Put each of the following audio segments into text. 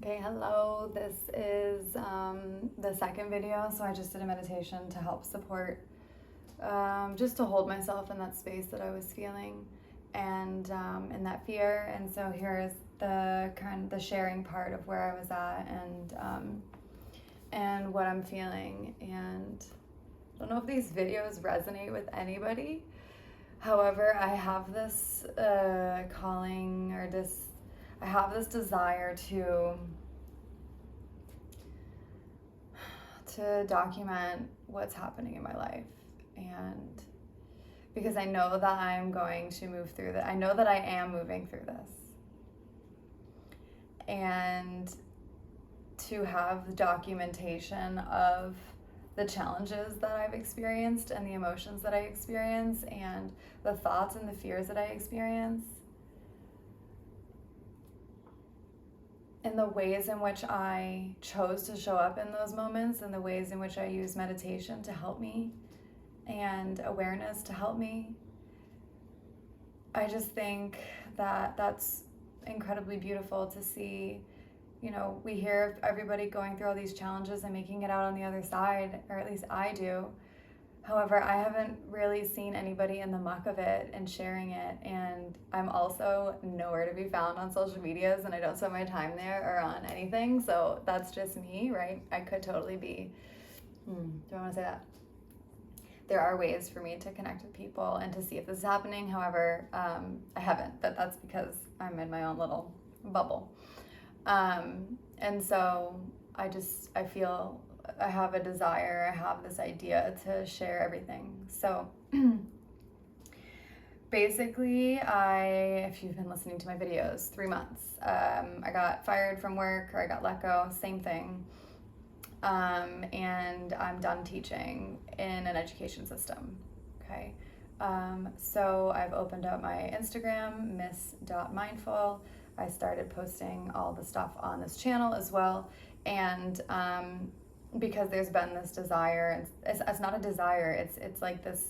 Okay, hello. This is the second video. So I just did a meditation to help support, just to hold myself in that space that I was feeling and in that fear. And so here's the sharing part of where I was at and what I'm feeling. And I don't know if these videos resonate with anybody. However, I have this calling or I have this desire to document what's happening in my life, and because I know that I'm going to move through that. I know that I am moving through this, and to have documentation of the challenges that I've experienced and the emotions that I experience and the thoughts and the fears that I experience, and the ways in which I chose to show up in those moments, and the ways in which I use meditation to help me and awareness to help me. I just think that that's incredibly beautiful to see. You know, we hear of everybody going through all these challenges and making it out on the other side, or at least I do. However, I haven't really seen anybody in the muck of it and sharing it, and I'm also nowhere to be found on social medias, and I don't spend my time there or on anything, so that's just me, right? I could totally be, do I want to say that? There are ways for me to connect with people and to see if this is happening. However, I haven't, but that's because I'm in my own little bubble. And so I feel I have a desire, I have this idea to share everything. So basically, if you've been listening to my videos, 3 months, I got fired from work, or I got let go, same thing. And I'm done teaching in an education system. Okay. So I've opened up my Instagram, miss.mindful. I started posting all the stuff on this channel as well. And, because there's been this desire, it's not a desire, it's like this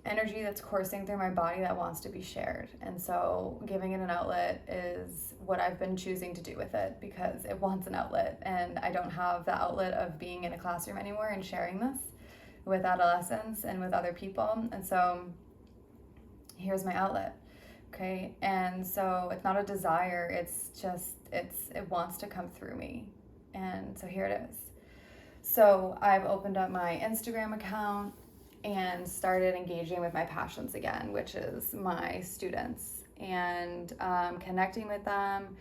energy that's coursing through my body that wants to be shared. And so giving it an outlet is what I've been choosing to do with it, because it wants an outlet, and I don't have the outlet of being in a classroom anymore and sharing this with adolescents and with other people. And so here's my outlet. Okay. And so it's not a desire, it's just, it wants to come through me. And so here it is. So I've opened up my Instagram account and started engaging with my passions again, which is my students, and connecting with them.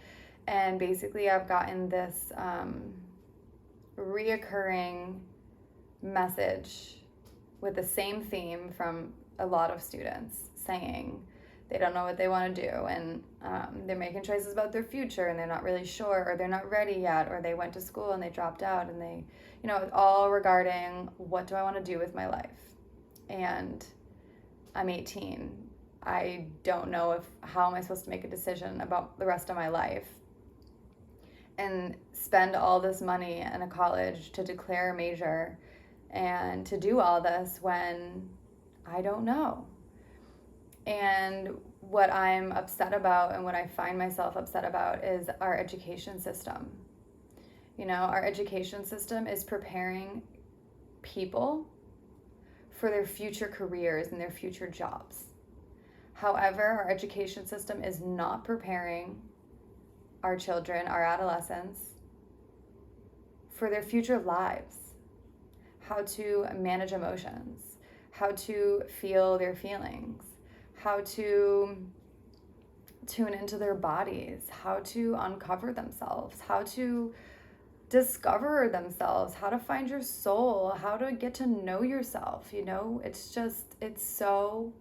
And basically I've gotten this reoccurring message with the same theme from a lot of students saying they don't know what they want to do, and they're making choices about their future, and they're not really sure, or they're not ready yet, or they went to school and they dropped out, and they, you know, all regarding what do I want to do with my life. And I'm 18. I don't know how am I supposed to make a decision about the rest of my life and spend all this money in a college to declare a major and to do all this when I don't know. And what I'm upset about, and what I find myself upset about, is our education system. You know, our education system is preparing people for their future careers and their future jobs. However, our education system is not preparing our children, our adolescents, for their future lives. How to manage emotions, how to feel their feelings, how to tune into their bodies, how to uncover themselves, how to discover themselves, how to find your soul, how to get to know yourself. You know, it's so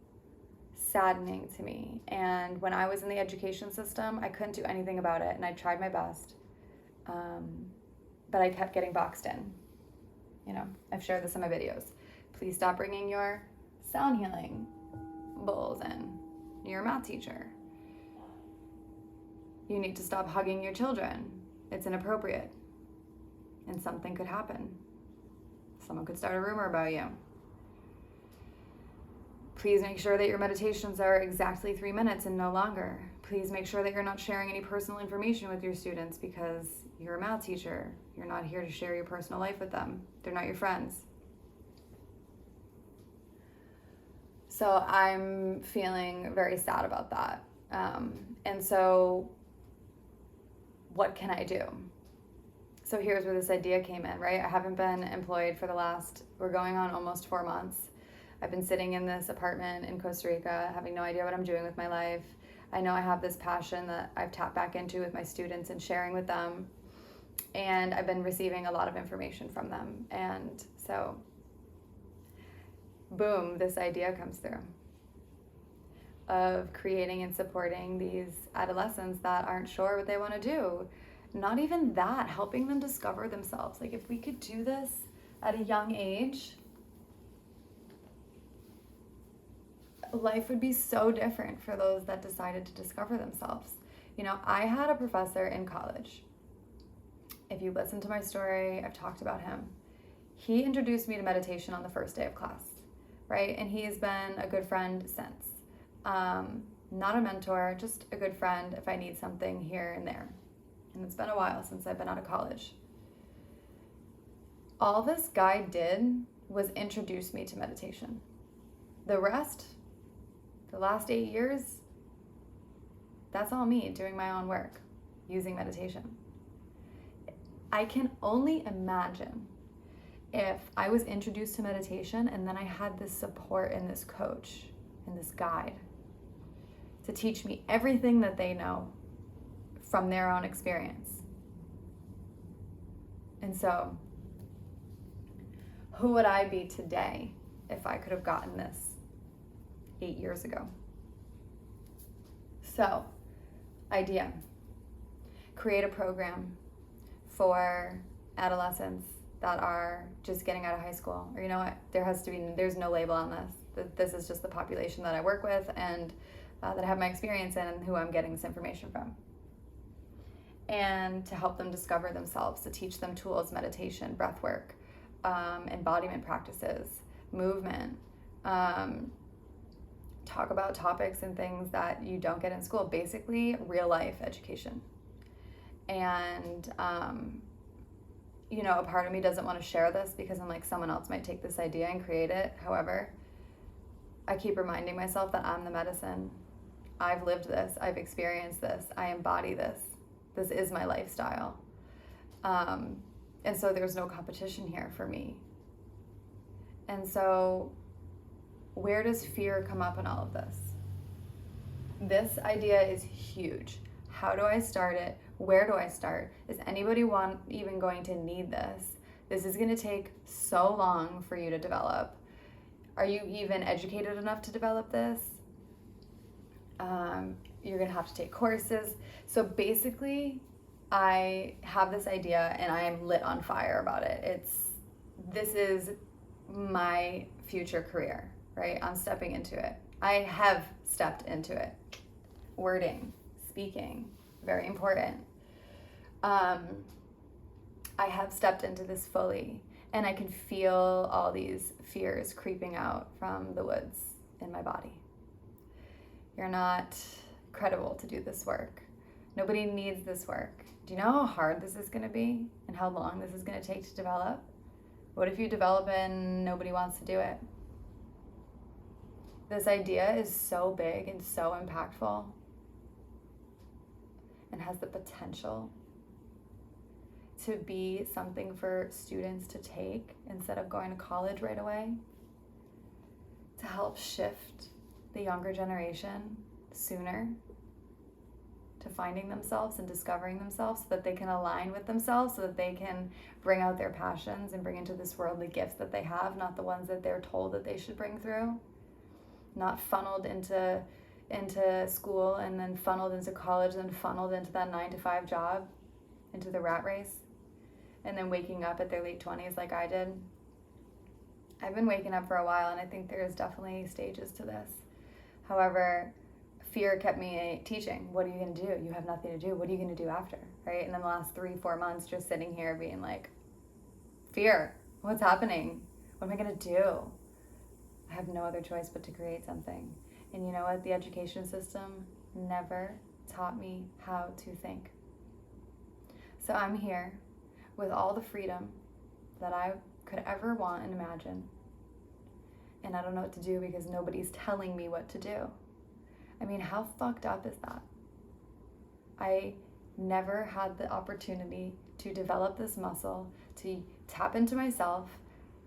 saddening to me. And when I was in the education system, I couldn't do anything about it, and I tried my best, but I kept getting boxed in. You know, I've shared this in my videos. Please stop bringing your sound healing bulls in. You're a math teacher. You need to stop hugging your children. It's inappropriate. And something could happen. Someone could start a rumor about you. Please make sure that your meditations are exactly 3 minutes and no longer. Please make sure that you're not sharing any personal information with your students because you're a math teacher. You're not here to share your personal life with them. They're not your friends. So I'm feeling very sad about that. And so what can I do? So here's where this idea came in, right? I haven't been employed for we're going on almost 4 months. I've been sitting in this apartment in Costa Rica, having no idea what I'm doing with my life. I know I have this passion that I've tapped back into with my students and sharing with them. And I've been receiving a lot of information from them. And so, boom, this idea comes through of creating and supporting these adolescents that aren't sure what they want to do. Not even that, helping them discover themselves. Like, if we could do this at a young age, life would be so different for those that decided to discover themselves. You know, I had a professor in college. If you listen to my story, I've talked about him. He introduced me to meditation on the first day of class, right? And he's been a good friend since. Not a mentor, just a good friend if I need something here and there. And it's been a while since I've been out of college. All this guy did was introduce me to meditation. The rest, the last 8 years, that's all me doing my own work, using meditation. I can only imagine if I was introduced to meditation and then I had this support and this coach and this guide to teach me everything that they know from their own experience. And so, who would I be today if I could have gotten this 8 years ago? So, idea. Create a program for adolescents that are just getting out of high school. Or you know what, there's no label on this. This is just the population that I work with and that I have my experience in and who I'm getting this information from. And to help them discover themselves, to teach them tools, meditation, breath work, embodiment practices, movement, talk about topics and things that you don't get in school, basically real life education. And, you know, a part of me doesn't want to share this because I'm like, someone else might take this idea and create it. However, I keep reminding myself that I'm the medicine. I've lived this. I've experienced this. I embody this. This is my lifestyle. And so there's no competition here for me. And so where does fear come up in all of this? This idea is huge. How do I start it? Where do I start? Is anybody even going to need this? This is going to take so long for you to develop. Are you even educated enough to develop this? You're going to have to take courses. So basically, I have this idea and I am lit on fire about it. This is my future career, right? I'm stepping into it. I have stepped into it. Wording, speaking, very important. I have stepped into this fully, and I can feel all these fears creeping out from the woods in my body. You're not credible to do this work. Nobody needs this work. Do you know how hard this is going to be and how long this is going to take to develop? What if you develop and nobody wants to do it? This idea is so big and so impactful and has the potential to be something for students to take instead of going to college right away, to help shift the younger generation sooner to finding themselves and discovering themselves so that they can align with themselves, so that they can bring out their passions and bring into this world the gifts that they have, not the ones that they're told that they should bring through, not funneled into school and then funneled into college and then funneled into that 9-to-5 job, into the rat race, and then waking up at their late 20s like I did. I've been waking up for a while, and I think there's definitely stages to this. However, fear kept me teaching. What are you going to do? You have nothing to do. What are you going to do after? Right? And then the last 3-4 months just sitting here being like, fear, what's happening? What am I going to do? I have no other choice but to create something. And you know what? The education system never, taught me how to think. So I'm here with all the freedom that I could ever want and imagine. And I don't know what to do because nobody's telling me what to do. I mean, how fucked up is that? I never had the opportunity to develop this muscle, to tap into myself,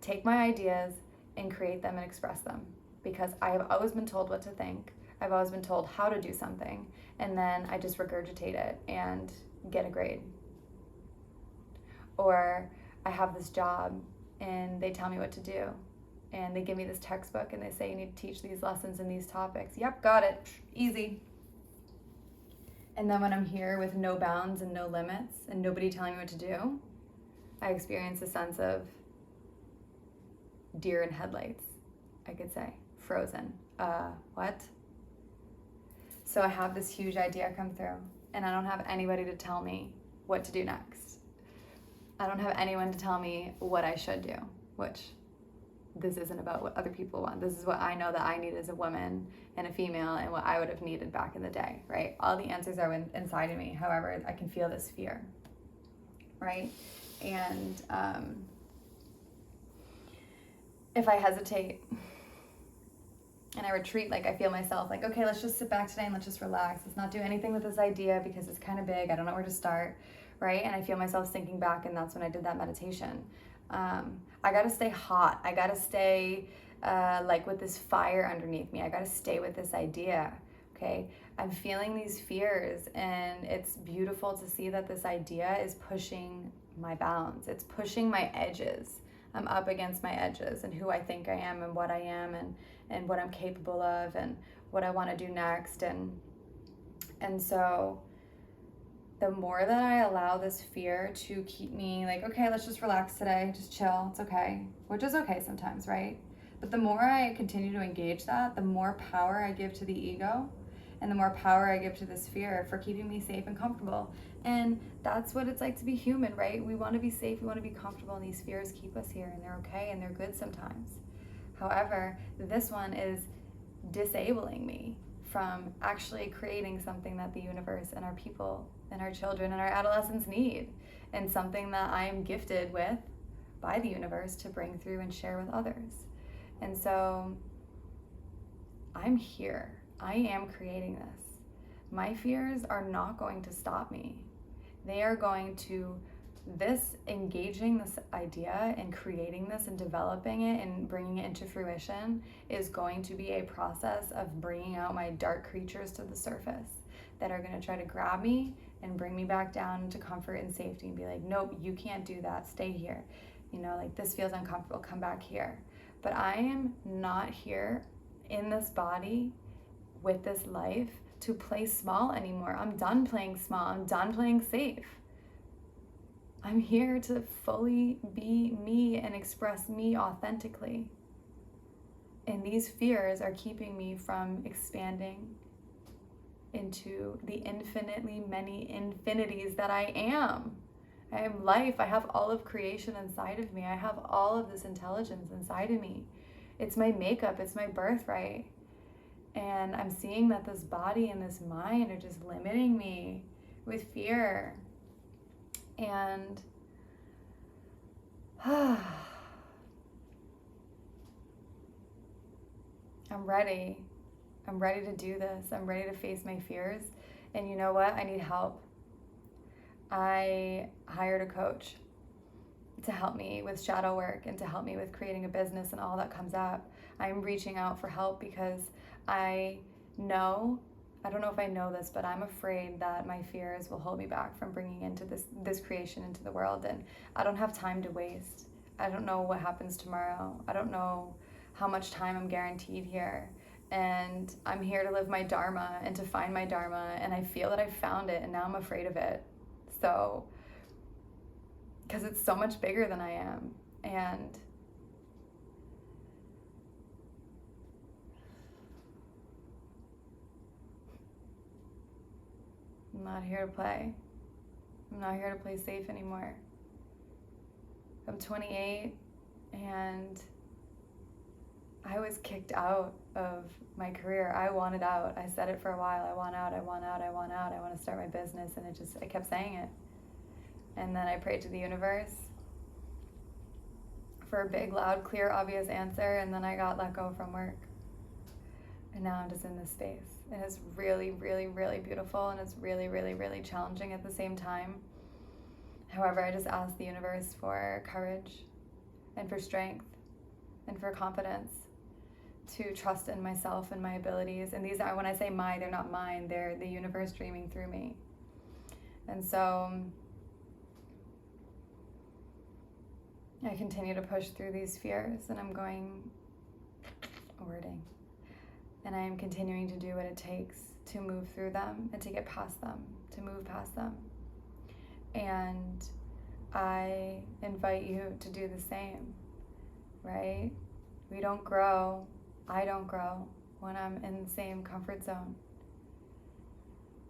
take my ideas, and create them and express them. Because I have always been told what to think. I've always been told how to do something. And then I just regurgitate it and get a grade. Or I have this job and they tell me what to do. And they give me this textbook and they say you need to teach these lessons and these topics. Yep, got it. Easy. And then when I'm here with no bounds and no limits and nobody telling me what to do, I experience a sense of deer in headlights, I could say. Frozen. What? So I have this huge idea come through and I don't have anybody to tell me what to do next. I don't have anyone to tell me what I should do, which this isn't about what other people want. This is what I know that I need as a woman and a female and what I would have needed back in the day, right? All the answers are inside of me. However, I can feel this fear, right? And if I hesitate and I retreat, like I feel myself like, okay, let's just sit back today and let's just relax. Let's not do anything with this idea because it's kind of big. I don't know where to start, right? And I feel myself sinking back, and that's when I did that meditation. I got to stay hot. I got to stay like with this fire underneath me. I got to stay with this idea, okay? I'm feeling these fears, and it's beautiful to see that this idea is pushing my bounds. It's pushing my edges. I'm up against my edges and who I think I am and what I am and what I'm capable of and what I want to do next. And so the more that I allow this fear to keep me like, okay, let's just relax today, just chill, it's okay, which is okay sometimes, right? But the more I continue to engage that, the more power I give to the ego and the more power I give to this fear for keeping me safe and comfortable. And that's what it's like to be human, right? We want to be safe, we want to be comfortable, and these fears keep us here, and they're okay and they're good sometimes. However, this one is disabling me from actually creating something that the universe and our people and our children and our adolescents need, and something that I am gifted with by the universe to bring through and share with others. And so I'm here. I am creating this. My fears are not going to stop me. They are going to, engaging this idea and creating this and developing it and bringing it into fruition is going to be a process of bringing out my dark creatures to the surface that are going to try to grab me and bring me back down to comfort and safety and be like, nope, you can't do that, stay here. You know, like this feels uncomfortable, come back here. But I am not here in this body with this life to play small anymore. I'm done playing small, I'm done playing safe. I'm here to fully be me and express me authentically. And these fears are keeping me from expanding into the infinitely many infinities that I am. I am life. I have all of creation inside of me. I have all of this intelligence inside of me. It's my makeup. It's my birthright. And I'm seeing that this body and this mind are just limiting me with fear. And I'm ready. I'm ready to do this. I'm ready to face my fears. And you know what? I need help. I hired a coach to help me with shadow work and to help me with creating a business and all that comes up. I'm reaching out for help because I know, I don't know if I know this, but I'm afraid that my fears will hold me back from bringing into this creation into the world. And I don't have time to waste. I don't know what happens tomorrow. I don't know how much time I'm guaranteed here. And I'm here to live my dharma and to find my dharma. And I feel that I found it, and now I'm afraid of it. So, because it's so much bigger than I am. And I'm not here to play. I'm not here to play safe anymore. I'm 28 and I was kicked out of my career. I wanted out. I said it for a while. I want out, I want out, I want out. I want to start my business. And I kept saying it. And then I prayed to the universe for a big, loud, clear, obvious answer. And then I got let go from work. And now I'm just in this space. And it's really, really, really beautiful. And it's really, really, really challenging at the same time. However, I just ask the universe for courage and for strength and for confidence to trust in myself and my abilities. And these are, when I say they're not mine, they're the universe dreaming through me. And so I continue to push through these fears, and I'm and I am continuing to do what it takes to move through them and to get past them, to move past them. And I invite you to do the same, right? We don't grow, I don't grow when I'm in the same comfort zone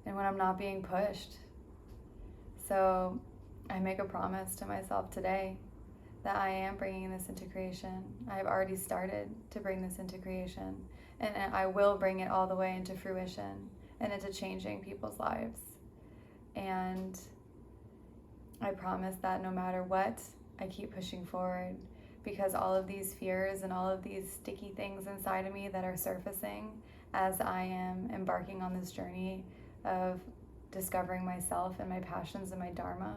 and when I'm not being pushed. So I make a promise to myself today that I am bringing this into creation. I've already started to bring this into creation, and I will bring it all the way into fruition and into changing people's lives. And I promise that no matter what, I keep pushing forward, because all of these fears and all of these sticky things inside of me that are surfacing as I am embarking on this journey of discovering myself and my passions and my dharma,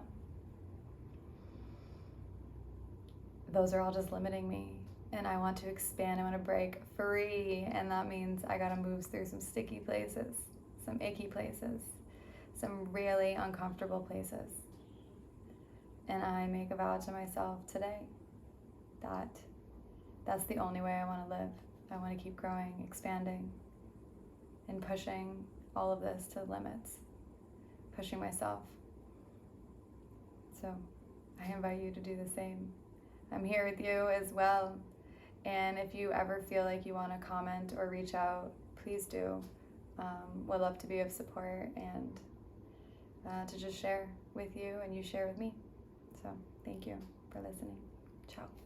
those are all just limiting me. And I want to expand, I want to break free. And that means I gotta move through some sticky places, some icky places, some really uncomfortable places. And I make a vow to myself today that that's the only way I want to live. I want to keep growing, expanding, and pushing all of this to limits, pushing myself. So I invite you to do the same. I'm here with you as well. And if you ever feel like you want to comment or reach out, please do. We'd love to be of support and to just share with you and you share with me. So thank you for listening. Ciao.